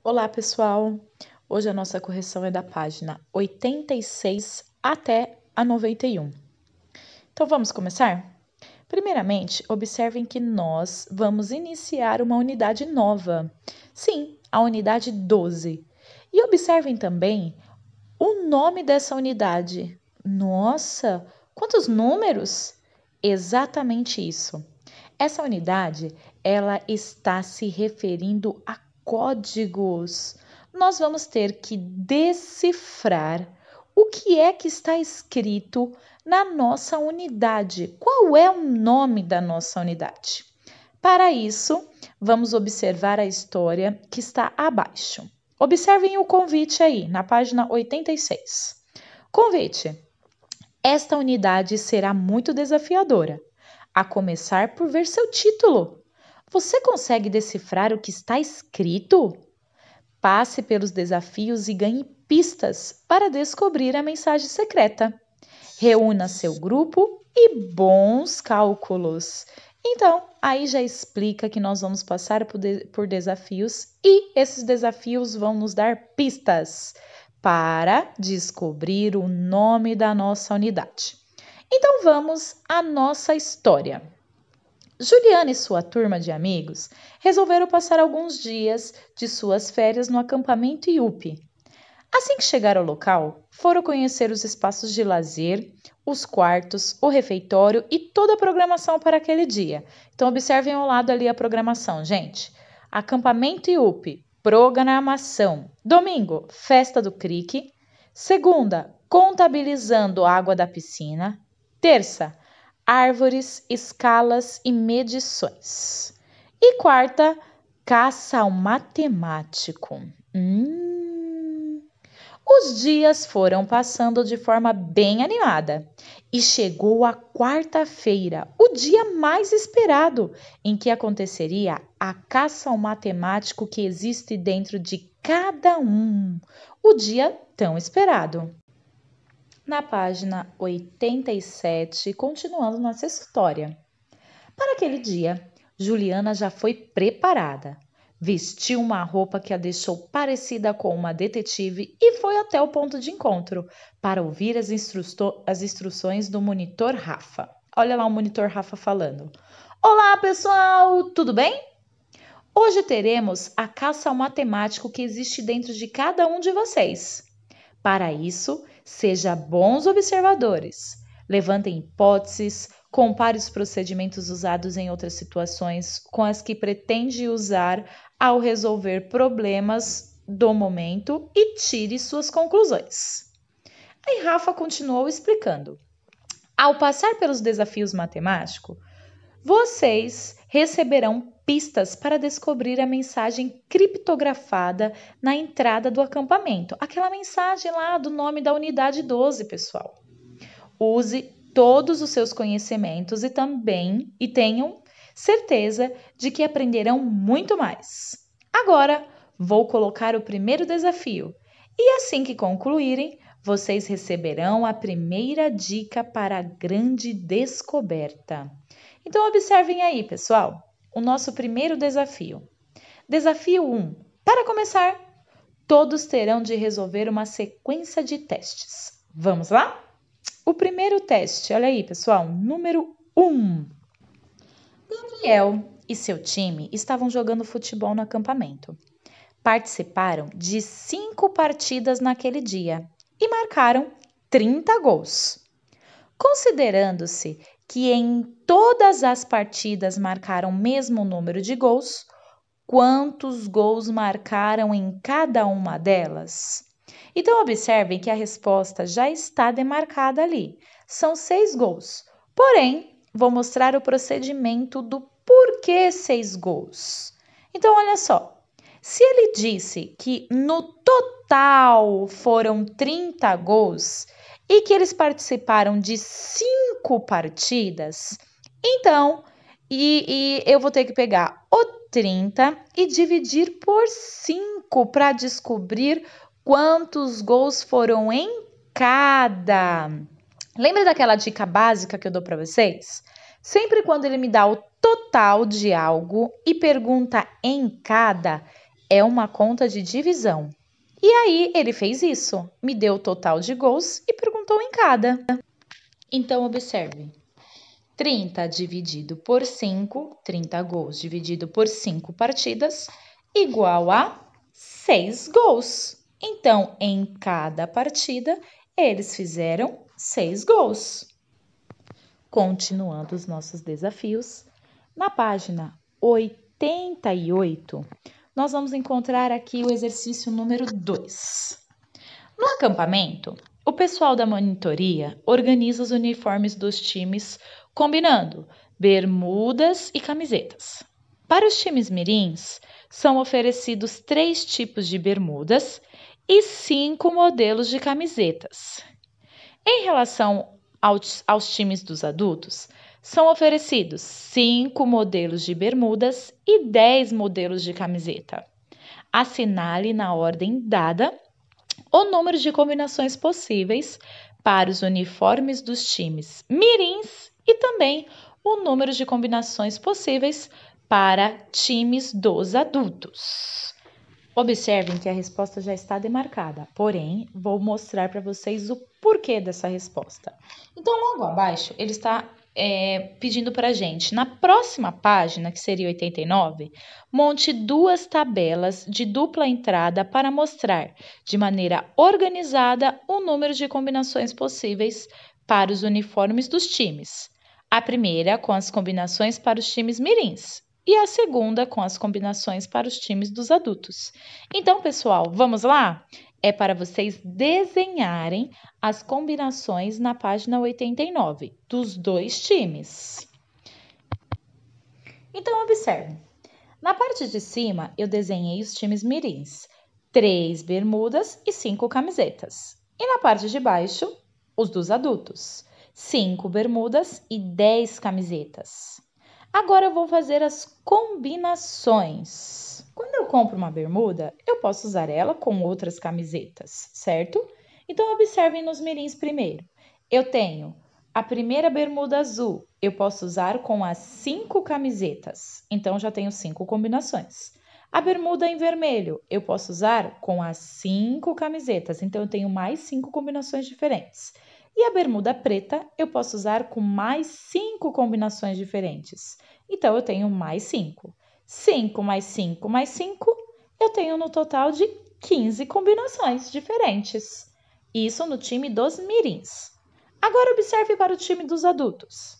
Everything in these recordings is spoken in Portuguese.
Olá, pessoal! Hoje a nossa correção é da página 86 até a 91. Então, vamos começar? Primeiramente, observem que nós vamos iniciar uma unidade nova. Sim, a unidade 12. E observem também o nome dessa unidade. Nossa, quantos números! Exatamente isso. Essa unidade, ela está se referindo a códigos. Nós vamos ter que decifrar o que é que está escrito na nossa unidade. Qual é o nome da nossa unidade? Para isso, vamos observar a história que está abaixo. Observem o convite aí, na página 86. Convite. Esta unidade será muito desafiadora, a começar por ver seu título. Você consegue decifrar o que está escrito? Passe pelos desafios e ganhe pistas para descobrir a mensagem secreta. Reúna seu grupo e bons cálculos. Então, aí já explica que nós vamos passar por desafios e esses desafios vão nos dar pistas para descobrir o nome da nossa unidade. Então, vamos à nossa história. Juliana e sua turma de amigos resolveram passar alguns dias de suas férias no acampamento IUP. Assim que chegaram ao local, foram conhecer os espaços de lazer, os quartos, o refeitório e toda a programação para aquele dia. Então, observem ao lado ali a programação, gente. Acampamento IUP, programação. Domingo, festa do crique. Segunda, contabilizando a água da piscina. Terça, árvores, escalas e medições. E quarta, caça ao matemático. Os dias foram passando de forma bem animada e chegou a quarta-feira, o dia mais esperado, em que aconteceria a caça ao matemático que existe dentro de cada um. O dia tão esperado. Na página 87, continuando nossa história. Para aquele dia, Juliana já foi preparada. Vestiu uma roupa que a deixou parecida com uma detetive e foi até o ponto de encontro para ouvir as instruções do monitor Rafa. Olha lá o monitor Rafa falando. Olá, pessoal! Tudo bem? Hoje teremos a caça ao matemático que existe dentro de cada um de vocês. Para isso, seja bons observadores. Levantem hipóteses, compare os procedimentos usados em outras situações com as que pretende usar ao resolver problemas do momento e tire suas conclusões. Aí Rafa continuou explicando. Ao passar pelos desafios matemáticos, vocês receberão pistas para descobrir a mensagem criptografada na entrada do acampamento. Aquela mensagem lá do nome da unidade 12, pessoal. Use todos os seus conhecimentos e tenham certeza de que aprenderão muito mais. Agora, vou colocar o primeiro desafio e assim que concluírem, vocês receberão a primeira dica para a grande descoberta. Então, observem aí, pessoal, o nosso primeiro desafio. Desafio 1. Para começar, todos terão de resolver uma sequência de testes. Vamos lá? O primeiro teste, olha aí, pessoal, número 1. Gabriel e seu time estavam jogando futebol no acampamento. Participaram de 5 partidas naquele dia e marcaram 30 gols. Considerando-se que em todas as partidas marcaram o mesmo número de gols, quantos gols marcaram em cada uma delas? Então, observem que a resposta já está demarcada ali. São 6 gols. Porém, vou mostrar o procedimento do porquê 6 gols. Então, olha só. Se ele disse que no total foram 30 gols e que eles participaram de 5 partidas, então, eu vou ter que pegar o 30 e dividir por 5 para descobrir quantos gols foram em cada. Lembra daquela dica básica que eu dou para vocês? Sempre quando ele me dá o total de algo e pergunta em cada, é uma conta de divisão. E aí ele fez isso, me deu o total de gols e perguntou em cada. Então observe, 30 dividido por 5, 30 gols dividido por 5 partidas, igual a 6 gols. Então, em cada partida, eles fizeram 6 gols. Continuando os nossos desafios, na página 88, nós vamos encontrar aqui o exercício número 2. No acampamento, o pessoal da monitoria organiza os uniformes dos times, combinando bermudas e camisetas. Para os times mirins, são oferecidos 3 tipos de bermudas e 5 modelos de camisetas. Em relação aos times dos adultos, são oferecidos 5 modelos de bermudas e 10 modelos de camiseta. Assinale na ordem dada o número de combinações possíveis para os uniformes dos times mirins e também o número de combinações possíveis para times dos adultos. Observem que a resposta já está demarcada, porém, vou mostrar para vocês o porquê dessa resposta. Então, logo abaixo, ele está pedindo para a gente, na próxima página, que seria 89, monte 2 tabelas de dupla entrada para mostrar, de maneira organizada, o número de combinações possíveis para os uniformes dos times. A primeira com as combinações para os times mirins e a segunda com as combinações para os times dos adultos. Então, pessoal, vamos lá? É para vocês desenharem as combinações na página 89 dos 2 times. Então, observe. Na parte de cima, eu desenhei os times mirins, 3 bermudas e 5 camisetas. E na parte de baixo, os dos adultos, 5 bermudas e 10 camisetas. Agora eu vou fazer as combinações. Quando eu compro uma bermuda, eu posso usar ela com outras camisetas, certo? Então, observem nos mirins primeiro. Eu tenho a primeira bermuda azul, eu posso usar com as 5 camisetas. Então, já tenho 5 combinações. A bermuda em vermelho, eu posso usar com as 5 camisetas. Então, eu tenho mais 5 combinações diferentes. E a bermuda preta eu posso usar com mais 5 combinações diferentes. Então, eu tenho mais 5. 5 mais 5 mais 5, eu tenho no total de 15 combinações diferentes. Isso no time dos mirins. Agora, observe para o time dos adultos.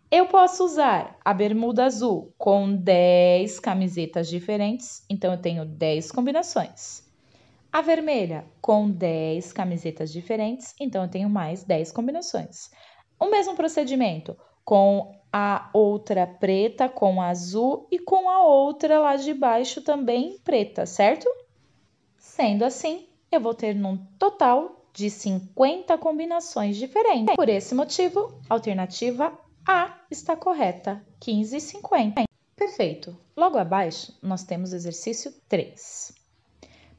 Eu posso usar a bermuda azul com 10 camisetas diferentes. Então, eu tenho 10 combinações. A vermelha com 10 camisetas diferentes, então eu tenho mais 10 combinações. O mesmo procedimento com a outra preta, com a azul e com a outra lá de baixo também preta, certo? Sendo assim, eu vou ter num total de 50 combinações diferentes. Por esse motivo, a alternativa A está correta, 15 e 50. Perfeito. Logo abaixo, nós temos o exercício 3.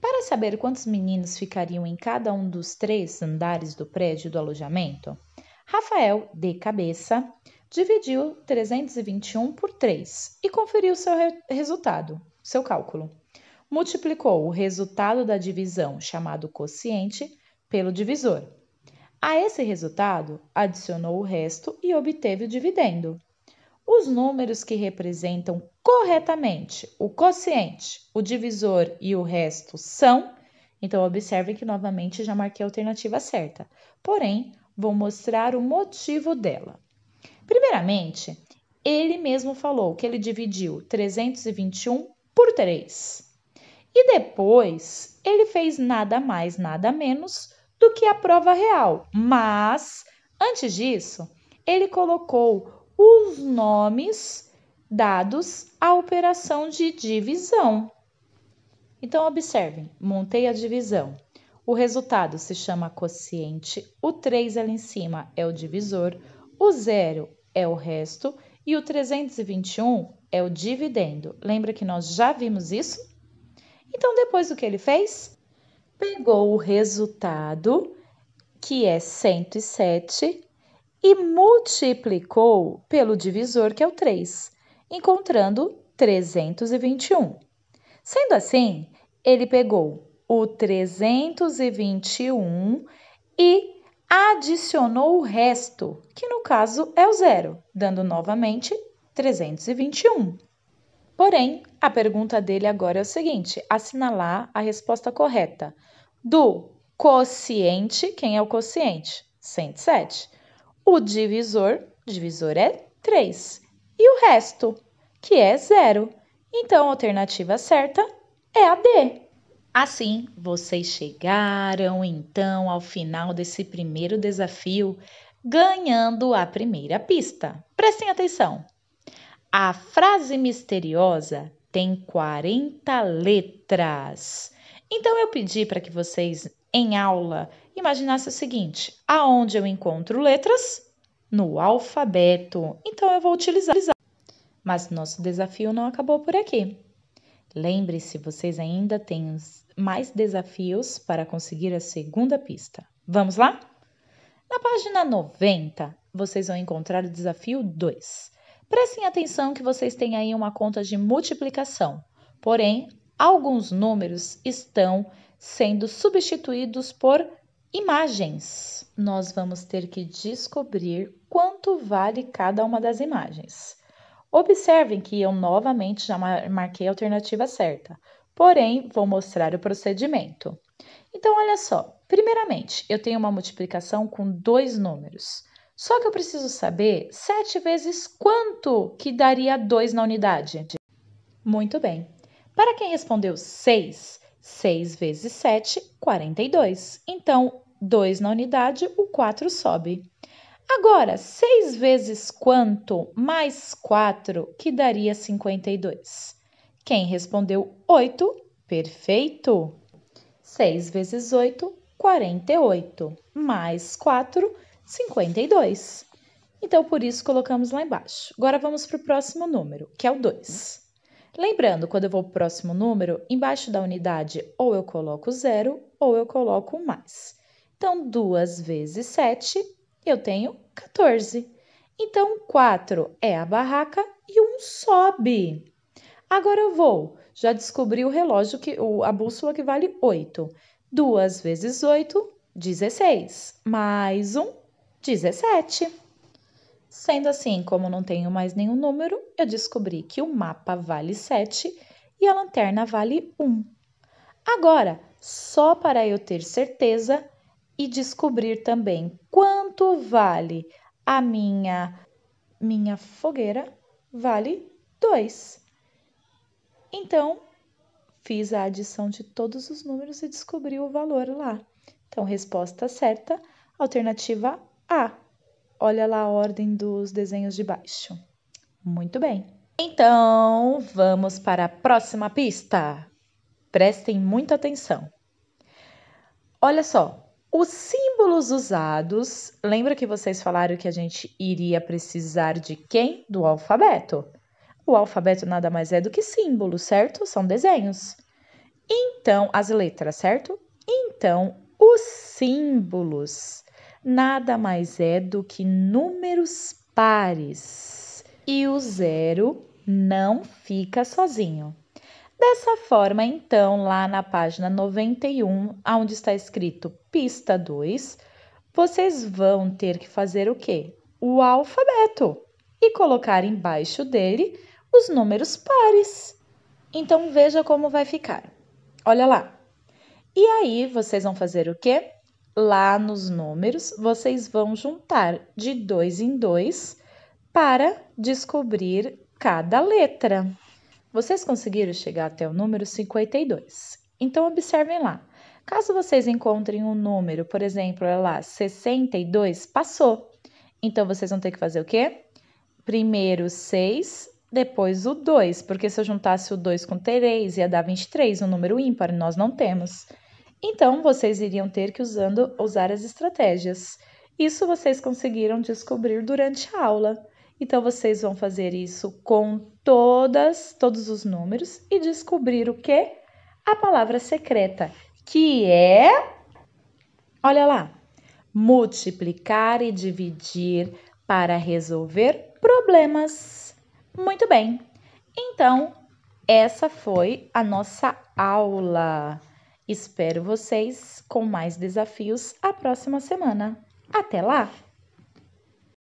Para saber quantos meninos ficariam em cada um dos 3 andares do prédio do alojamento, Rafael, de cabeça, dividiu 321 por 3 e conferiu seu resultado, seu cálculo. Multiplicou o resultado da divisão, chamado quociente, pelo divisor. A esse resultado, adicionou o resto e obteve o dividendo. Os números que representam corretamente o quociente, o divisor e o resto são... Então, observe que novamente já marquei a alternativa certa. Porém, vou mostrar o motivo dela. Primeiramente, ele mesmo falou que ele dividiu 321 por 3. E depois, ele fez nada mais, nada menos do que a prova real. Mas, antes disso, ele colocou os nomes dados à operação de divisão. Então, observem, montei a divisão. O resultado se chama quociente, o 3 ali em cima é o divisor, o 0 é o resto e o 321 é o dividendo. Lembra que nós já vimos isso? Então, depois do que ele fez? Pegou o resultado, que é 107, e multiplicou pelo divisor, que é o 3, encontrando 321. Sendo assim, ele pegou o 321 e adicionou o resto, que no caso é o zero, dando novamente 321. Porém, a pergunta dele agora é o seguinte: assinalar a resposta correta do quociente. Quem é o quociente? 107. O divisor é 3. E o resto, que é 0. Então, a alternativa certa é a D. Assim, vocês chegaram então ao final desse primeiro desafio, ganhando a primeira pista. Prestem atenção. A frase misteriosa tem 40 letras. Então, eu pedi para que vocês, em aula, imaginassem o seguinte: aonde eu encontro letras? No alfabeto. Então, eu vou utilizar. Mas nosso desafio não acabou por aqui. Lembre-se, vocês ainda têm mais desafios para conseguir a segunda pista. Vamos lá? Na página 90, vocês vão encontrar o desafio 2. Prestem atenção que vocês têm aí uma conta de multiplicação, porém, alguns números estão sendo substituídos por imagens. Nós vamos ter que descobrir quanto vale cada uma das imagens. Observem que eu novamente já marquei a alternativa certa, porém, vou mostrar o procedimento. Então, olha só. Primeiramente, eu tenho uma multiplicação com 2 números. Só que eu preciso saber 7 vezes quanto que daria 2 na unidade. Muito bem. Para quem respondeu 6, 6 vezes 7, 42. Então, 2 na unidade, o 4 sobe. Agora, 6 vezes quanto mais 4, que daria 52? Quem respondeu 8, perfeito. 6 vezes 8, 48, mais 4, 52. Então, por isso, colocamos lá embaixo. Agora, vamos para o próximo número, que é o 2. Lembrando, quando eu vou para o próximo número, embaixo da unidade, ou eu coloco 0, ou eu coloco um mais. Então, 2 vezes 7, eu tenho 14. Então, 4 é a barraca e 1 sobe. Agora eu vou. Já descobri o relógio, a bússola que vale 8. 2 vezes 8, 16. Mais 1, 17. Sendo assim, como não tenho mais nenhum número, eu descobri que o mapa vale 7 e a lanterna vale 1. Agora, só para eu ter certeza e descobrir também quanto vale a minha fogueira, vale 2. Então, fiz a adição de todos os números e descobri o valor lá. Então, resposta certa, alternativa A. Olha lá a ordem dos desenhos de baixo. Muito bem. Então, vamos para a próxima pista. Prestem muita atenção. Olha só, os símbolos usados. Lembra que vocês falaram que a gente iria precisar de quem? Do alfabeto. O alfabeto nada mais é do que símbolos, certo? São desenhos. Então, as letras, certo? Então, os símbolos nada mais é do que números pares. E o 0 não fica sozinho. Dessa forma, então, lá na página 91, onde está escrito pista 2, vocês vão ter que fazer o quê? O alfabeto e colocar embaixo dele os números pares. Então, veja como vai ficar. Olha lá. E aí, vocês vão fazer o quê? Lá nos números, vocês vão juntar de 2 em 2 para descobrir cada letra. Vocês conseguiram chegar até o número 52. Então, observem lá. Caso vocês encontrem um número, por exemplo, olha lá, 62, passou. Então, vocês vão ter que fazer o quê? Primeiro 6, depois o 2, porque se eu juntasse o 2 com 3, ia dar 23, um número ímpar, nós não temos. Então, vocês iriam ter que usar as estratégias. Isso vocês conseguiram descobrir durante a aula. Então, vocês vão fazer isso com todos os números e descobrir o quê? A palavra secreta, que é, olha lá, multiplicar e dividir para resolver problemas. Muito bem. Então, essa foi a nossa aula. Espero vocês com mais desafios a próxima semana. Até lá!